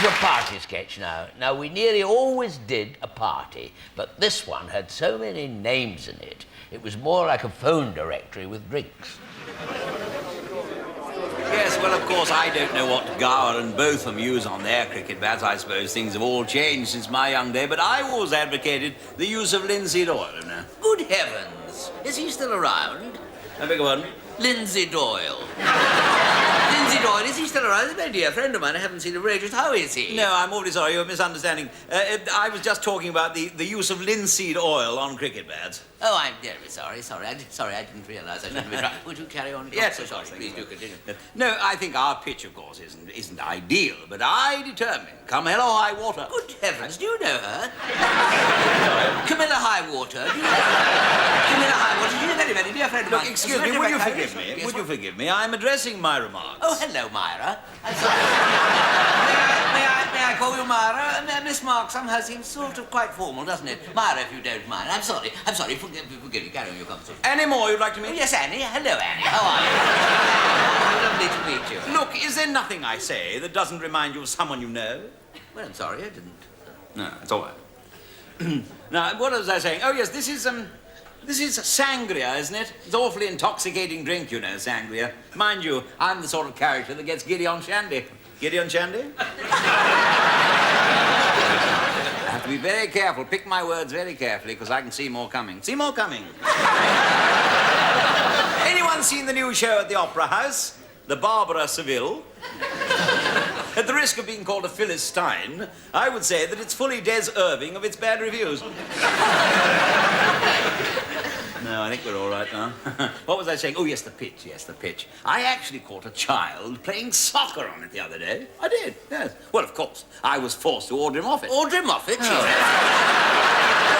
to a party sketch now. Now, we nearly always did a party, but this one had so many names in it, it was more like a phone directory with drinks. Yes, well, of course, I don't know what Gower and Botham use on their cricket bats. I suppose things have all changed since my young day, but I always advocated the use of linseed oil, you know. Good heavens! Is he still around? I beg your pardon? Lindsay Doyle. Lindsay Doyle, is he still around? He's a very dear friend of mine. I haven't seen him for ages. How is he? No, I'm awfully sorry. You're misunderstanding. I was just talking about the use of linseed oil on cricket bats. Oh, I'm very sorry. I didn't realise I shouldn't be trying. Would you carry on? Yes, so sorry. Please do continue. No, I think our pitch, of course, isn't ideal, but I determined, come hell or high water. Good heavens, do you know her? Camilla Highwater. Do you know her? Camilla Highwater, she's a very, very dear friend of mine. Look, excuse me, would you forgive me? Yes, Would you forgive me? I'm addressing my remarks. Oh, hello, Myra. I'm sorry. May I call you Myra? Miss Mark somehow seems sort of quite formal, doesn't it? Myra, if you don't mind. I'm sorry. Forgive me. Carry on your conversation. Any more you'd like to meet? Oh, yes, Annie. Hello, Annie. How are you? Lovely to meet you. Look, is there nothing I say that doesn't remind you of someone you know? Well, I'm sorry, I didn't. No, it's all right. Now, what was I saying? Oh, yes, this is sangria, isn't it? It's an awfully intoxicating drink, you know, sangria. Mind you, I'm the sort of character that gets giddy on shandy. Giddy on shandy? I have to be very careful, pick my words very carefully, because I can see more coming. See more coming. Anyone seen the new show at the Opera House? The Barbara Seville? At the risk of being called a Philistine, I would say that it's fully Des Irving of its bad reviews. No, I think we're all right now. What was I saying? Oh, yes, the pitch. I actually caught a child playing soccer on it the other day. I did, yes. Well, of course, I was forced to order him off it. Order him off it? Oh.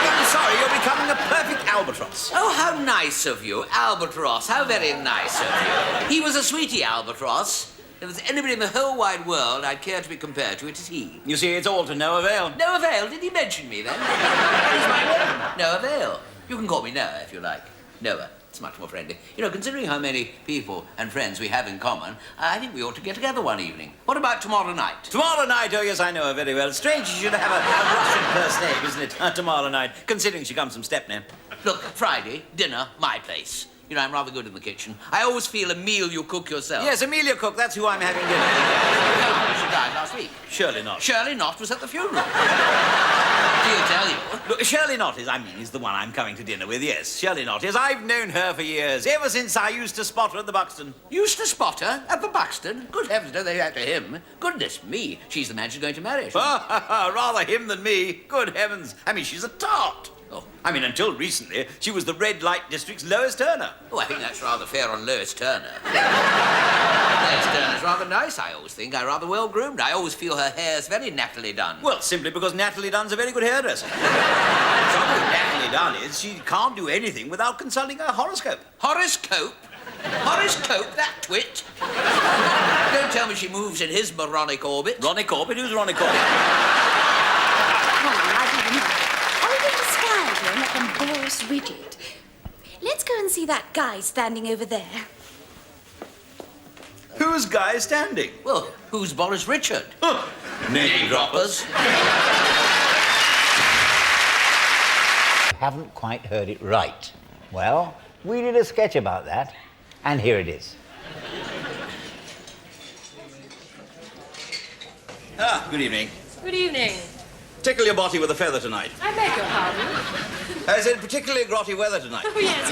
I'm sorry, you're becoming a perfect albatross. Oh, how nice of you. Albatross, how very nice of you. He was a sweetie, Albatross. If there's anybody in the whole wide world I'd care to be compared to, it is he. You see, it's all to no avail. No avail? Did he mention me, then? That is my name. No avail. You can call me Noah, if you like. Noah. It's much more friendly. You know, considering how many people and friends we have in common, I think we ought to get together one evening. What about tomorrow night? Tomorrow night? Oh, yes, I know her very well. Strange she should have a Russian first name, isn't it? Tomorrow night, considering she comes from Stepney. Look, Friday, dinner, my place. You know, I'm rather good in the kitchen. I always feel a meal you cook yourself. Yes, Amelia Cook, that's who I'm having dinner with. She died last week. Shirley Knott. Shirley Knott was at the funeral. She'll tell you. Look, Shirley Knott is the one I'm coming to dinner with, yes. Shirley Knott is. I've known her for years, ever since I used to spot her at the Buxton. Used to spot her at the Buxton? Good heavens, don't they that to him? Goodness me, she's the man she's going to marry. Rather him than me. Good heavens. I mean, she's a tart. Oh. I mean, until recently, she was the red light district's Lois Turner. Oh, I think that's rather fair on Lois Turner. Lois Turner's rather nice, I always think. I'm rather well-groomed. I always feel her hair's very nattily done. Well, simply because Natalie Dunn's a very good hairdresser. The trouble with Natalie Dunn is she can't do anything without consulting her horoscope. Horoscope? Horoscope, that twit? Don't tell me she moves in his moronic orbit. Ronnie Corbett? Who's Ronnie Corbett? Come on, I don't know. And let them bore us rigid. Let's go and see that guy standing over there. Who's guy standing? Well, who's Boris Richard? Huh. Name droppers. Haven't quite heard it right. Well, we did a sketch about that, and here it is. Good evening. Good evening. Tickle your body with a feather tonight. I beg your pardon. Is it particularly grotty weather tonight? Oh, yes.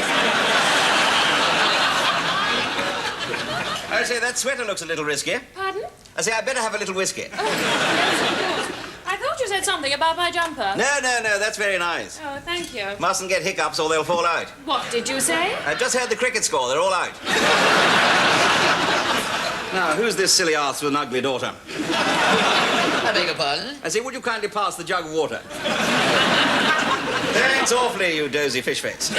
I say, that sweater looks a little risky. Pardon? I say, I better have a little whiskey. Oh, yes, of course. I thought you said something about my jumper. No, that's very nice. Oh, thank you. Mustn't get hiccups or they'll fall out. What did you say? I just heard the cricket score. They're all out. Now, who's this silly arse with an ugly daughter? I beg your pardon? I say, would you kindly pass the jug of water? Thanks awfully, you dozy fish face.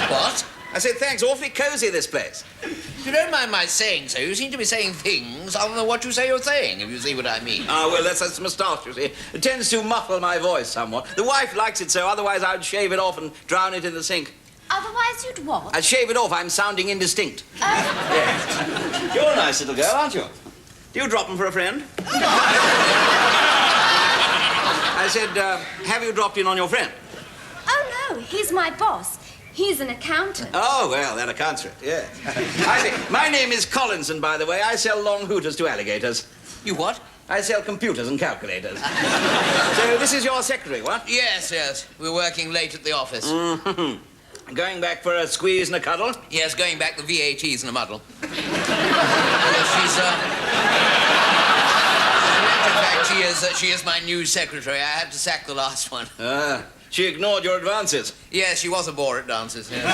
What? I said, thanks, awfully cosy, this place. If you don't mind my saying so, you seem to be saying things other than what you say you're saying, if you see what I mean. Ah, well, that's moustache, you see. It tends to muffle my voice somewhat. The wife likes it so, otherwise I'd shave it off and drown it in the sink. Otherwise you'd what? I'd shave it off, I'm sounding indistinct. Yes. You're a nice little girl, aren't you? Do you drop them for a friend? I said, have you dropped in on your friend? Oh, no, he's my boss. He's an accountant. Oh, well, that accounts for it, yeah. I say, my name is Collinson, by the way. I sell long hooters to alligators. You what? I sell computers and calculators. So this is your secretary, what? Yes, yes. We're working late at the office. Mm-hmm. Going back for a squeeze and a cuddle? Yes, going back the VATs in a muddle. Yes, in fact, she is my new secretary. I had to sack the last one. She ignored your advances. Yes, she was a bore at dances. Yes.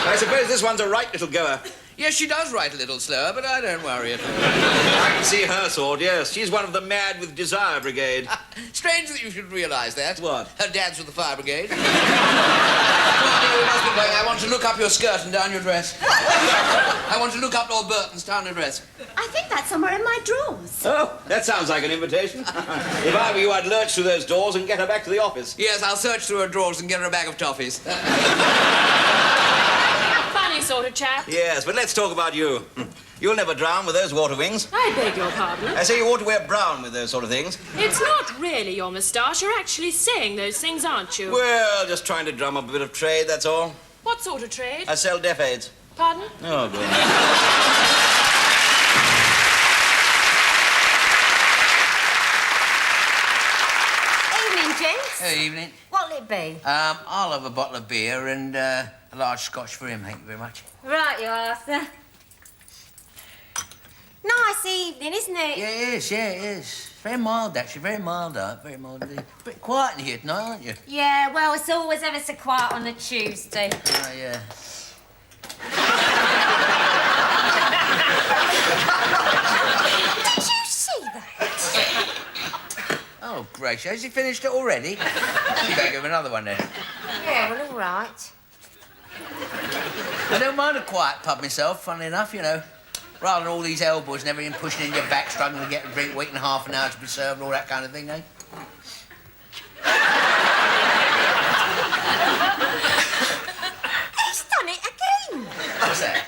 I suppose this one's a right little goer. Yes, she does write a little slower, but I don't worry at all. I can see her sword, yes. She's one of the Mad with Desire Brigade. Strange that you should realise that. What? Her dad's with the fire brigade. Come on, dear, we must be going. I want to look up your skirt and down your dress. I want to look up Lord Burton's down your dress. I think that's somewhere in my drawers. Oh, that sounds like an invitation. If I were you, I'd lurch through those doors and get her back to the office. Yes, I'll search through her drawers and get her a bag of toffees. Funny sort of chap. Yes, but let's talk about you. You'll never drown with those water wings. I beg your pardon. I say you ought to wear brown with those sort of things. It's not really your moustache. You're actually saying those things, aren't you? Well, just trying to drum up a bit of trade, that's all. What sort of trade? I sell deaf aids. Pardon? Oh, good. Evening, gents. Good evening. What'll it be? I'll have a bottle of beer and a large scotch for him, thank you very much. Right, you are, sir. Nice evening, isn't it? Yeah, it is, yeah, it is. Very mild, actually, very mild, very mild indeed. A bit quiet in here tonight, aren't you? Yeah, well, it's always ever so quiet on a Tuesday. Oh, yeah. Did you see that? Oh, gracious, has he finished it already? You better give him another one then. Yeah, well, all right. I don't mind a quiet pub myself, funnily enough, you know. Rather than all these elbows and everything pushing in your back, struggling to get a drink, waiting half an hour to be served, all that kind of thing, eh? He's done it again. What's that?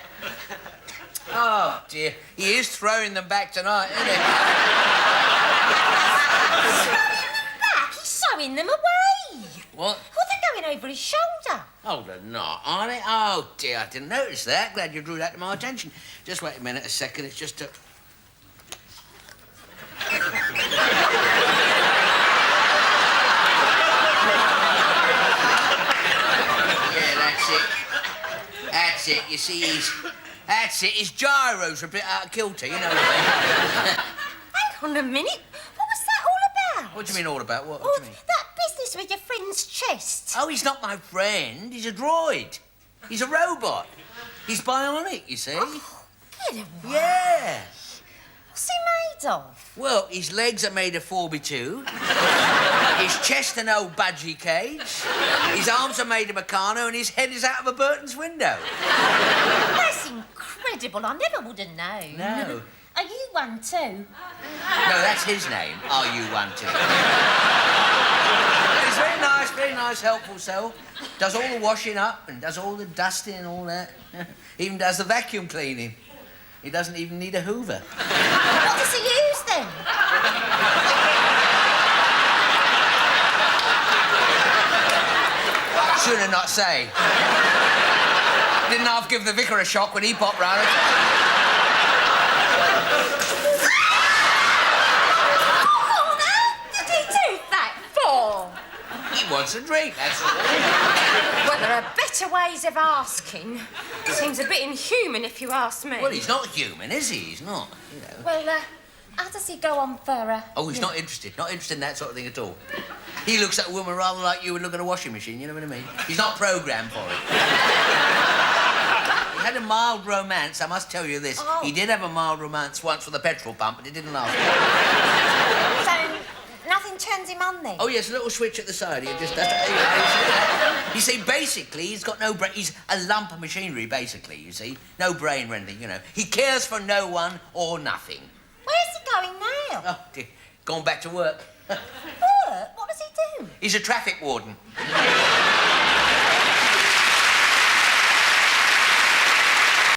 Oh, dear. He is throwing them back tonight, isn't he? Back, he's sewing them away. What? Well, they're going over his shoulder. Oh, they're not, are they? Oh, dear, I didn't notice that. Glad you drew that to my attention. Just wait a minute, a second. It's just a... Yeah, that's it. That's it. You see, That's it. His gyros are a bit out of kilter, you know what I mean? Hang on a minute. What was that all about? What do you mean all about? What do Oh, you mean? that business with your friend's chest. Oh, he's not my friend. He's a droid. He's a robot. He's bionic, you see. Get away. Yeah. What's he made of? Well, his legs are made of 4x2. His chest an old budgie cage. His arms are made of Meccano and his head is out of a Burton's window. That's incredible. I never would have known. No. Are you one too? No, that's his name. Are you one too? He's very nice, helpful soul. Does all the washing up and does all the dusting and all that. Even does the vacuum cleaning. He doesn't even need a hoover. What does he use then? Sooner not say. Didn't half give the vicar a shock when he popped round. What on earth did he do that for? He wants a drink, that's all. Well, there are better ways of asking. Seems a bit inhuman if you ask me. Well, he's not human, is he? He's not, you know. Well, how does he go on for Oh, he's not interested. Not interested in that sort of thing at all. He looks at a woman rather like you would look at a washing machine, you know what I mean? He's not programmed for it. He had a mild romance, I must tell you this. Oh. He did have a mild romance once with a petrol pump, but it didn't last. So, nothing turns him on then? Oh, yes, a little switch at the side. He just does You see, basically, he's got no brain. He's a lump of machinery, basically, you see. No brain or anything, you know. He cares for no one or nothing. Where's he going now? Oh, dear. Gone back to work. Work? What does he do? He's a traffic warden.